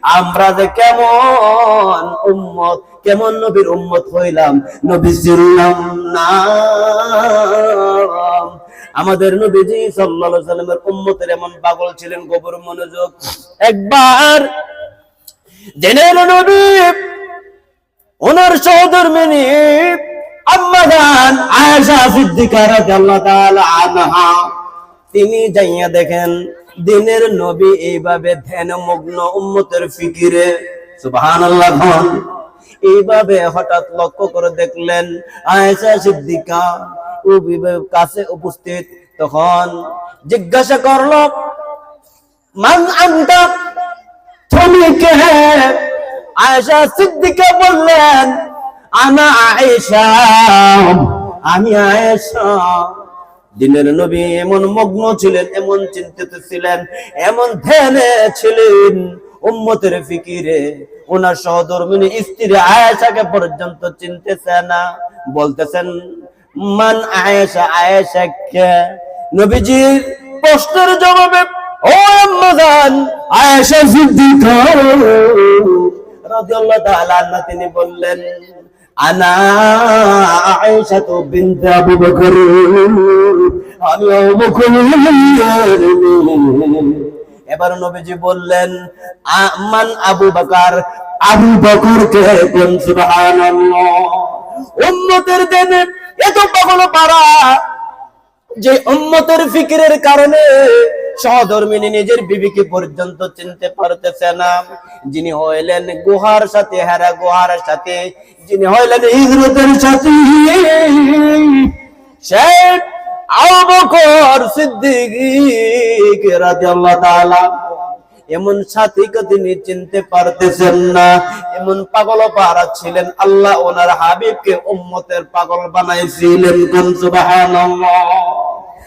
আমরা যে কেমন উম্মত, কেমন নবীর উম্মত হইলাম, নবী চিনলাম না। আমাদের নবীজি সাল্লাল্লাহু আলাইহি সাল্লামের উম্মতের এমন পাগল ছিলেন, গভীর মনোযোগ। একবার জেনে নবী ওনার সহধর্মিনী আম্মা জান আয়েশা সিদ্দিকা রাদিয়াল্লাহু তাআলা আনহা, তিনি যাইয়া দেখেন দিনের নবী এইভাবে ধ্যানমগ্ন উম্মতের ফিকিরে, সুবহানাল্লাহ। এইভাবে হঠাৎ লক্ষ্য করে দেখলেন আয়েশা সিদ্দিকা কাছে উপস্থিত। তখন জিজ্ঞাসা করলো, মান আনতা, তুমি কে? আয়েশা সিদ্দিকা বললেন, আনা আয়েশা, আমি আয়েশা। দিনের নবী এমন মগ্ন ছিলেন, এমন চিন্তিত ছিলেন, এমন ধ্যানে ছিলেন উম্মতের ফিকিরে, ওনার সহধর্মিনী স্ত্রী আয়েশাকে পর্যন্ত চিনতেছে না। বলতেছেন, মান আয়েশা, আয়েশা কে? নবীজির প্রশ্নের জবাবে ও আম্মা জান আয়েশা সিদ্দিকা রাদিয়াল্লাহু তাআলা আনহা তিনি বললেন, আনা আয়েশা বিনত আবু বকর, আমি আবু বকর। এবার নবীজি বললেন, মান আবু বকর, আবু বকর কে? কোন? সুবহানাল্লাহ। উম্মতের দেনে এত পাগল পারা যে উম্মতের ফিকিরের কারণে সহধর্মিনী নিজের বিবিকে পর্যন্ত চিনতে পারতেছে না। যিনি হইলেন গুহার সাথে, হেরা গুহার সাথে, যিনি হইলেন হিজরতের সাথী, শেখ আবু বকর সিদ্দিক রাদিয়াল্লাহু তাআলা, এমন সাথীকে তিনি চিনতে পারতেছেন না। এমন পাগল পারা ছিলেন, আল্লাহ ওনার হাবিবকে উম্মতের পাগল বানাইছিলেন। সুবহানাল্লাহ।